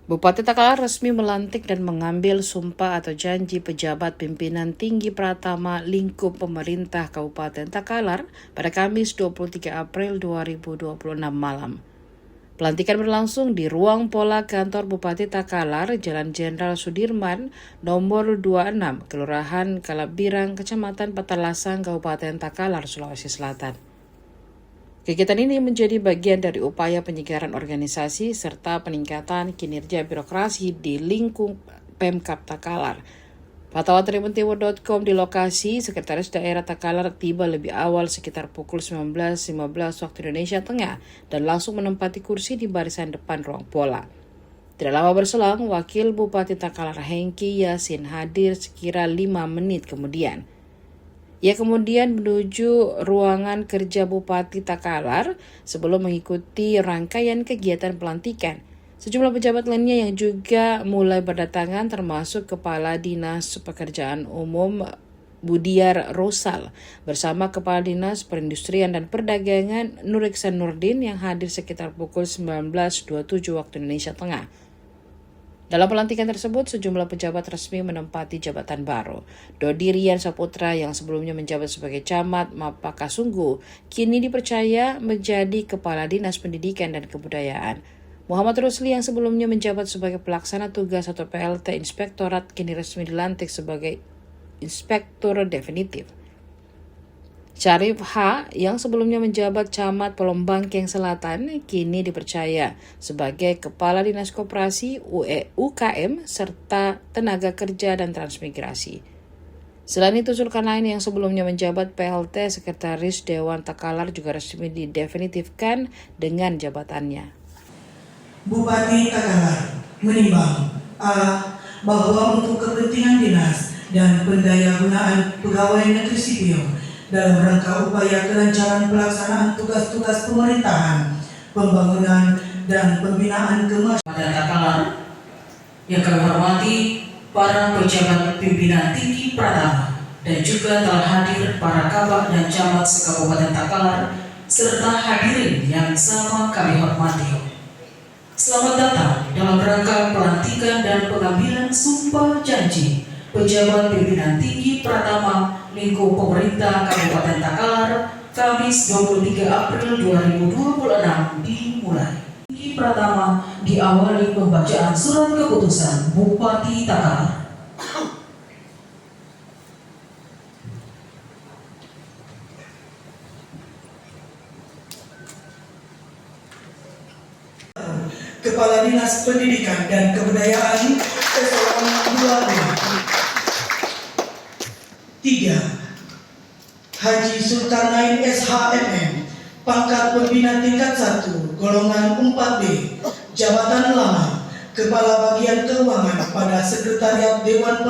Bupati Takalar resmi melantik dan mengambil sumpah atau janji pejabat pimpinan tinggi Pratama lingkup pemerintah Kabupaten Takalar pada Kamis 23 April 2026 malam. Pelantikan berlangsung di ruang pola kantor Bupati Takalar, Jalan Jenderal Sudirman, nomor 26, Kelurahan Kalabirang, Kecamatan Petalasang, Kabupaten Takalar, Sulawesi Selatan. Kegiatan ini menjadi bagian dari upaya penyegaran organisasi serta peningkatan kinerja birokrasi di lingkup Pemkab Takalar. Pantauan tribuntimur.com di lokasi, Sekretaris Daerah Takalar tiba lebih awal sekitar pukul 19.15 waktu Indonesia Tengah dan langsung menempati kursi di barisan depan ruang pola. Tidak lama berselang, Wakil Bupati Takalar Hengki Yasin hadir sekira 5 menit kemudian. Ia kemudian menuju ruangan kerja Bupati Takalar sebelum mengikuti rangkaian kegiatan pelantikan. Sejumlah pejabat lainnya yang juga mulai berdatangan termasuk Kepala Dinas Pekerjaan Umum Budiar Rosal bersama Kepala Dinas Perindustrian dan Perdagangan Nur Iksan Nurdin yang hadir sekitar pukul 19.27 waktu Indonesia Tengah. Dalam pelantikan tersebut, sejumlah pejabat resmi menempati jabatan baru. Dodi Rian Saputra yang sebelumnya menjabat sebagai Camat Mapakasunggu, kini dipercaya menjadi Kepala Dinas Pendidikan dan Kebudayaan. Muhammad Rusli yang sebelumnya menjabat sebagai Pelaksana Tugas atau PLT Inspektorat, kini resmi dilantik sebagai Inspektur Definitif. Syarif H. yang sebelumnya menjabat Camat Palombangkeng Selatan kini dipercaya sebagai Kepala Dinas Koperasi UKM serta Tenaga Kerja dan Transmigrasi. Selain itu, Sulkan lain yang sebelumnya menjabat PLT Sekretaris Dewan Takalar juga resmi didefinitifkan dengan jabatannya. Bupati Takalar menimbang bahwa untuk kepentingan dinas dan pendayagunaan pegawai negeri sipil dalam rangka upaya kelancaran pelaksanaan tugas-tugas pemerintahan, pembangunan, dan pembinaan kemasyarakat Takalar yang kami hormati para pejabat pimpinan tinggi Pratama dan juga telah hadir para kabak dan camat se-Kabupaten Takalar serta hadirin yang sama kami hormati. Selamat datang dalam rangka pelantikan dan pengambilan sumpah janji pejabat pimpinan tinggi Pratama lingkup pemerintah Kabupaten Takalar Kamis 23 April 2026 dimulai. Tinggi Pratama diawali pembacaan surat keputusan Bupati Takalar. Kepala Dinas Pendidikan dan Kebudayaan Eselon 2B. 3. Haji Sulkarnain SHMM, pangkat pembina tingkat 1, golongan 4B, jabatan lama, Kepala Bagian Keuangan pada Sekretariat Dewan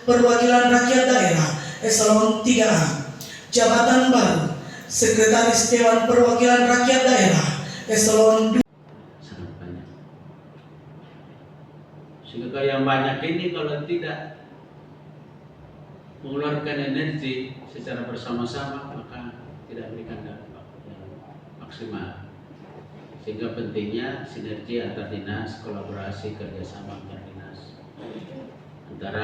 Perwakilan Rakyat Daerah Eselon 3A, jabatan baru, Sekretaris Dewan Perwakilan Rakyat Daerah Eselon 2. Sangat banyak. Sehingga yang banyak ini kalau tidak mengeluarkan energi secara bersama-sama maka tidak memberikan dampak yang maksimal. Sehingga pentingnya sinergi antar dinas, kolaborasi kerjasama antar dinas antara,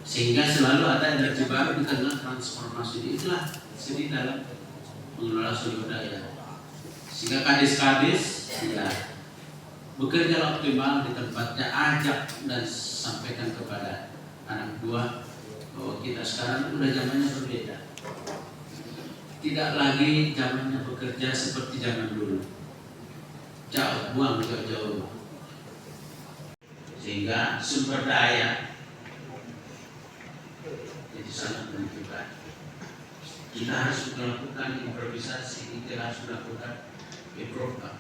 sehingga selalu ada energi baru di tengah transformasi. Itulah seni dalam mengelola sumber daya. Sehingga kadis-kadis ya bekerja optimal di tempatnya, ajak dan sampaikan kepada anak buah bahwa kita sekarang udah zamannya berbeda. Tidak lagi zamannya bekerja seperti zaman dulu. Jauh, buang jauh-jauh. Sehingga sumber daya jadi sangat menentukan. Kita harus melakukan improvisasi, kita harus melakukan improva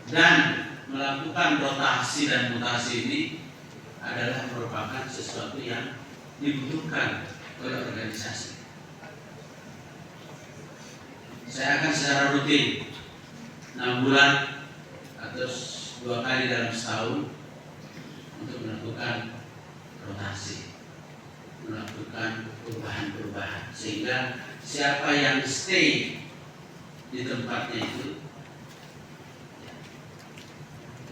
dan melakukan rotasi dan mutasi ini adalah merupakan sesuatu yang dibutuhkan oleh organisasi. Saya akan secara rutin 6 bulan atau 2 kali dalam setahun untuk melakukan rotasi, melakukan perubahan-perubahan, sehingga siapa yang stay di tempatnya itu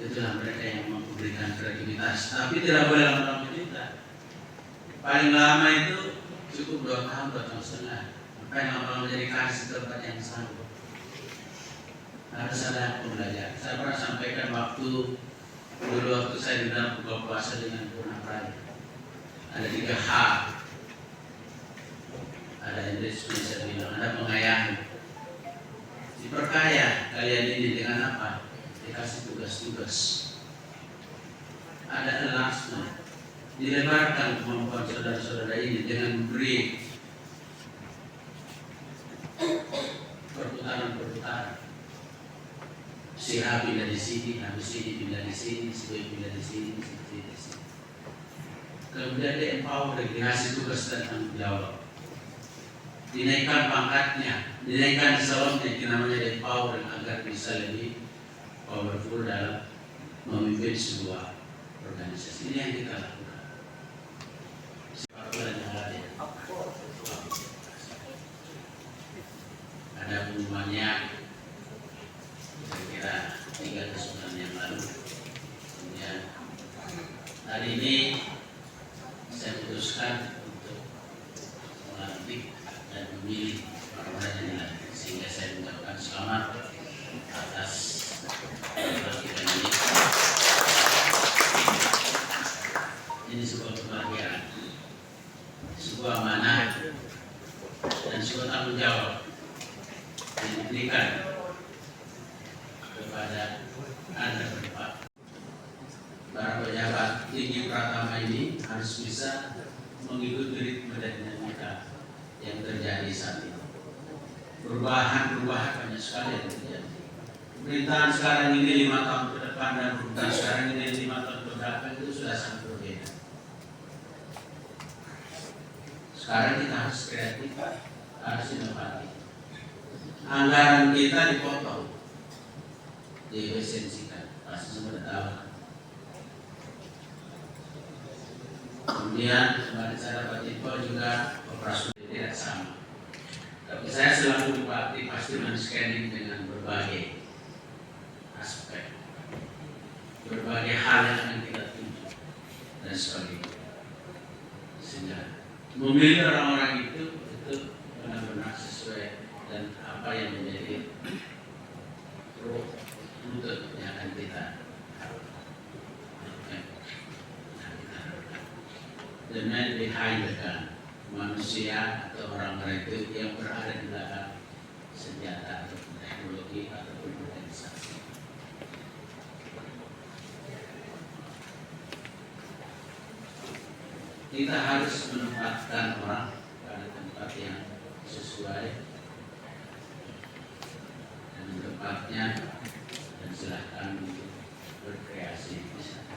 Itulah mereka yang memberikan kreativitas, tapi tidak boleh lama-lama kita. Paling lama itu cukup 2 tahun, 2 tahun setengah. Maka yang lama-lama jadi kasih tempat yang sama. Harus ada pembelajaran. Saya pernah sampaikan waktu saya di dalam buka puasa dengan Purna Praya. Ada 3 H. Ada Indonesia saya bilang, ada pengayahan. Diperkaya kalian ini dengan apa? Dikasih tugas-tugas. Ada enlargement. Dilebarkan kemampuan saudara-saudara ini dengan memberi perputaran-perputaran. Si A pindah di sini, habis ini pindah di sini, si B pindah di sini, si C di sini. Kemudian dia empower, dikasih tugas dan tanggung jawab. Dinaikkan pangkatnya, dinaikkan eselonnya, itu namanya empower agar bisa lebih powerful dalam memimpin sebuah organisasi. Ini yang kita lakukan. Ada pengumumannya kira-kira 3 bulan yang lalu. Kemudian hari ini saya putuskan untuk melantik dan memilih orang-orang yang dilantik, sehingga saya mengucapkan selamat atas pelantikan ini. Ini sebuah kebahagiaan, sebuah amanah, dan sebuah tanggung jawab yang diberikan kepada Anda berdepan. Para pejabat tinggi Pratama ini harus bisa mengikuti ritme dan dinamika yang terjadi saat ini. Perubahan banyak sekali yang terjadi. Pemerintahan sekarang ini 5 tahun ke depan dan pemerintahan sekarang ini 5 tahun ke belakang itu sudah sangat berbeda. Sekarang kita harus kreatif, harus inovatif. Anggaran kita dipotong, diefisiensikan, pasti semua tahu. Kemudian kemarin saya dapat info juga operasi tidak sama. Tapi saya selalu bupati pasti men-scanning dengan berbagai aspek, berbagai hal yang akan kita tuju dan sebagainya. Sehingga memilih orang-orang itu benar-benar sesuai dan apa yang menjadi rute yang akan kita the man behind the gun, manusia atau orang-orang itu yang berada di belakang senjata atau teknologi ataupun organisasi. Kita harus menempatkan orang pada tempat yang sesuai dan tempatnya, dan silahkan untuk berkreasi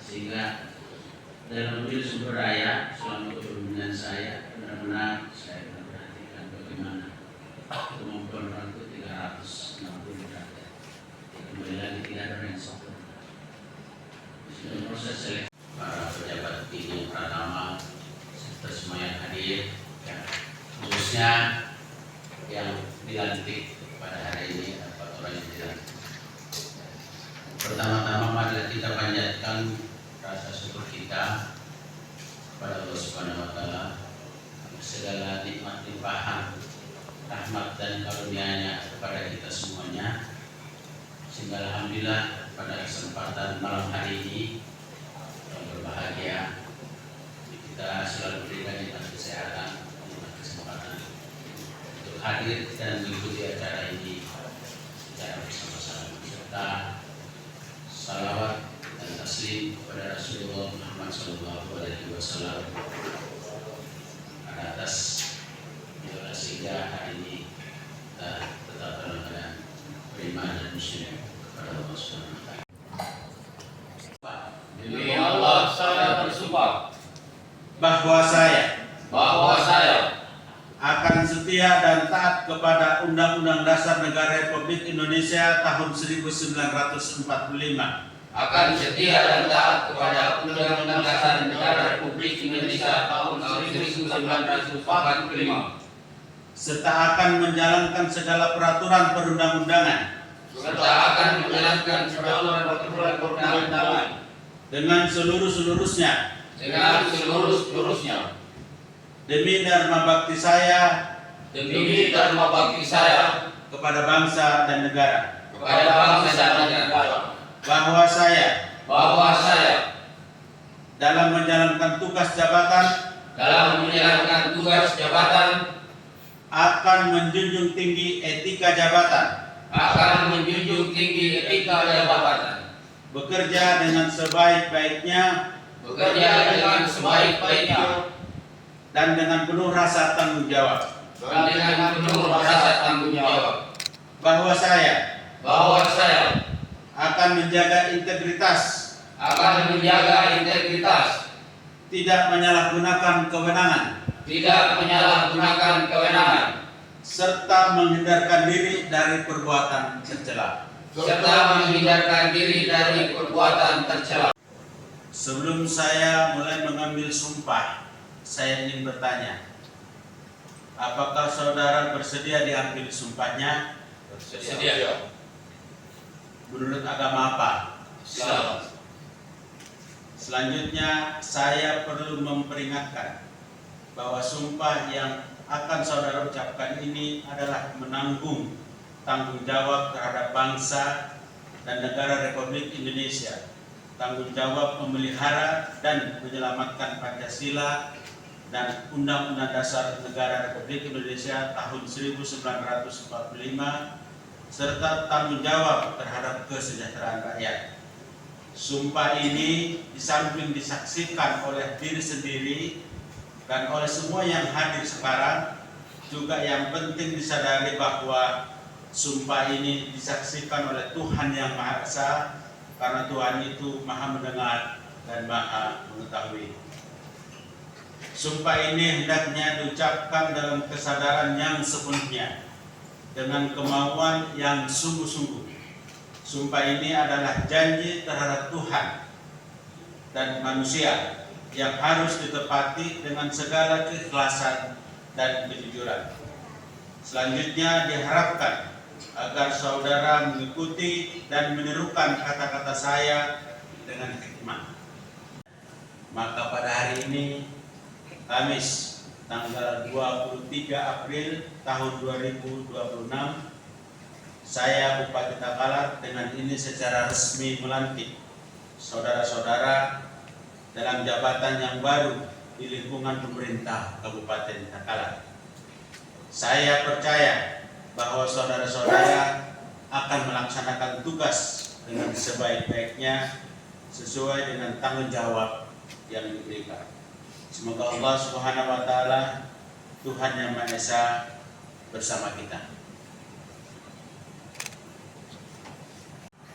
sehingga dalam memilih sumber daya selama kepemimpinan saya benar-benar saya memperhatikan bagaimana kemampuan orang itu 360 derajat. Kembali lagi tidak ada yang sempurna. Dalam proses seleksi para pejabat tinggi Pratama serta semua yang hadir, ya, khususnya yang dilantik pada hari ini, 4 orang yang dilantik. Pertama-tama marilah kita panjatkan rasa syukur kita kepada Allah Subhanahu wa Ta'ala segala nikmat limpahan rahmat dan karunia-Nya kepada kita semuanya, sehingga alhamdulillah pada kesempatan malam hari ini yang berbahagia kita selalu diberikan nikmat kesehatan, nikmat kesempatan untuk hadir dan mengikuti acara ini secara bersama-sama, serta salawat dan taslim kepada Rasulullah Muhammad SAW atas sehingga hari ini kita tetap dalam keadaan beriman dan muslim kepada Allah Subhanahu wa Ta'ala. Demi Allah saya bersumpah bahwa saya akan setia dan taat kepada Undang-Undang Dasar Negara Republik Indonesia tahun 1945. akan setia dan taat kepada Undang-Undang Dasar Negara Republik Indonesia tahun 1945, serta akan menjalankan segala peraturan perundang-undangan serta akan menjalankan peraturan perundang-undangan dengan seluruh-seluruhnya demi dharma bakti saya kepada bangsa dan negara, bahwa saya dalam menjalankan tugas jabatan akan menjunjung tinggi etika jabatan, bekerja dengan sebaik-baiknya dan dengan penuh rasa tanggung jawab, bahwa saya akan menjaga integritas, tidak menyalahgunakan kewenangan, serta menghindarkan diri dari perbuatan tercela. Sebelum saya mulai mengambil sumpah, saya ingin bertanya, apakah saudara bersedia diambil sumpahnya? Bersedia. Menurut agama apa? Islam. Selanjutnya, saya perlu memperingatkan bahwa sumpah yang akan saudara ucapkan ini adalah menanggung tanggung jawab terhadap bangsa dan negara Republik Indonesia, tanggung jawab memelihara dan menyelamatkan Pancasila dan Undang-Undang Dasar Negara Republik Indonesia tahun 1945, serta tanggung jawab terhadap kesejahteraan rakyat. Sumpah ini di samping disaksikan oleh diri sendiri dan oleh semua yang hadir sekarang, juga yang penting disadari bahwa sumpah ini disaksikan oleh Tuhan Yang Maha Esa, karena Tuhan itu Maha mendengar dan Maha mengetahui. Sumpah ini hendaknya diucapkan dalam kesadaran yang sepenuhnya, dengan kemauan yang sungguh-sungguh. Sumpah ini adalah janji terhadap Tuhan dan manusia yang harus ditepati dengan segala keikhlasan dan kejujuran. Selanjutnya diharapkan agar saudara mengikuti dan menirukan kata-kata saya dengan hikmah. Maka pada hari ini, Kamis, tanggal 23 April tahun 2026, saya Bupati Takalar dengan ini secara resmi melantik saudara-saudara dalam jabatan yang baru di lingkungan pemerintah Kabupaten Takalar. Saya percaya bahwa saudara-saudara akan melaksanakan tugas dengan sebaik-baiknya sesuai dengan tanggung jawab yang diberikan. Semoga Allah Subhanahu wa Ta'ala, Tuhan Yang Maha Esa, bersama kita.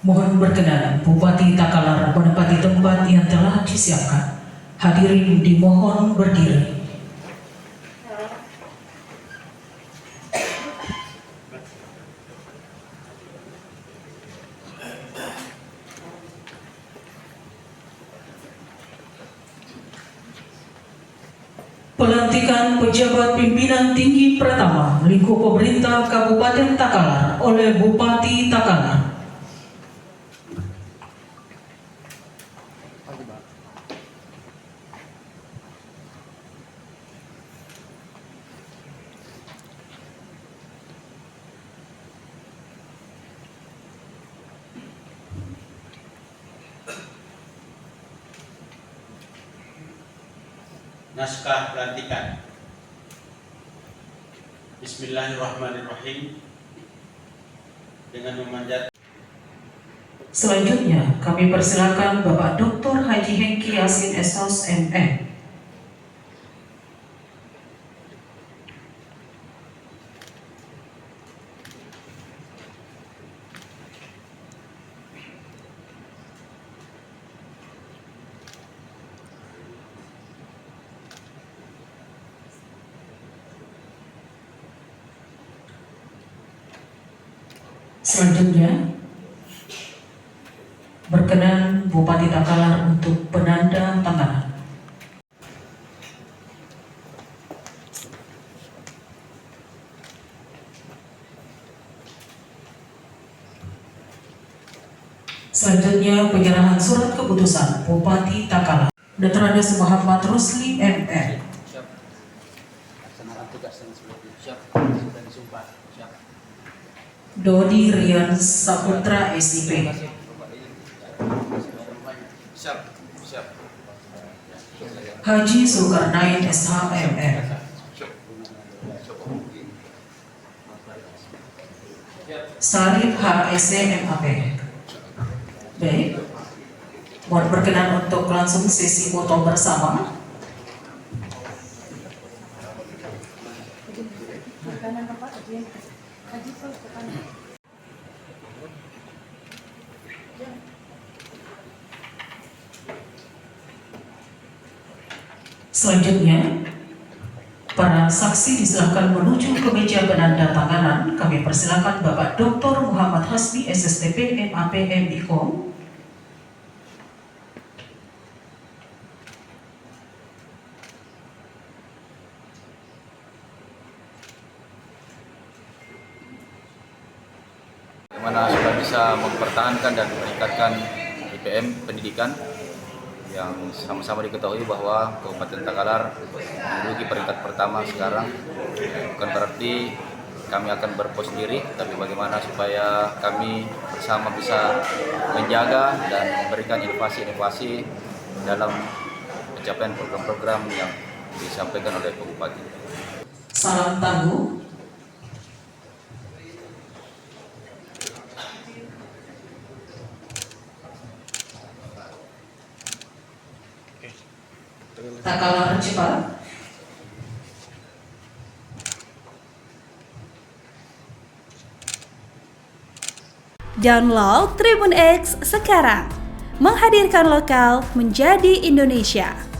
Mohon berkenan Bupati Takalar menempati tempat yang telah disiapkan. Hadirin dimohon berdiri. Pelantikan pejabat pimpinan tinggi pertama lingkup pemerintah Kabupaten Takalar oleh Bupati Takalar. Naskah pelantikan. Bismillahirrahmanirrahim. Dengan memanjat. Selanjutnya kami persilakan Bapak Dr. Haji Hengki Yasin SOS MM. Selanjutnya, berkenan Bupati Takalar untuk penanda tanganan. Selanjutnya penyerahan surat keputusan Bupati Takalar. Dr. Muhammad Rusli MR. Siap. Laksanakan tugas yang sebelumnya. Siap. Sudah disumpah. Siap. Dodi Rian Saputra SIP. Siap. Siap. Haji Zulkarnain SHMR. Sarif HSMAP. Baik. Mohon berkenan untuk langsung sesi foto bersama. Selanjutnya, para saksi disilakan menuju ke meja penandatanganan. Kami persilakan Bapak Dr. Muhammad Hasbi, SSTP, MAP, MIKOM. Bagaimana sudah bisa mempertahankan dan meningkatkan IPM pendidikan yang sama-sama diketahui bahwa Kabupaten Takalar menduduki peringkat pertama sekarang. Bukan berarti kami akan berpos diri, tapi bagaimana supaya kami bersama bisa menjaga dan memberikan inovasi-inovasi dalam pencapaian program-program yang disampaikan oleh Pak Bupati. Salam tangguh. Takalar cepat. Download Tribun X sekarang, menghadirkan lokal menjadi Indonesia.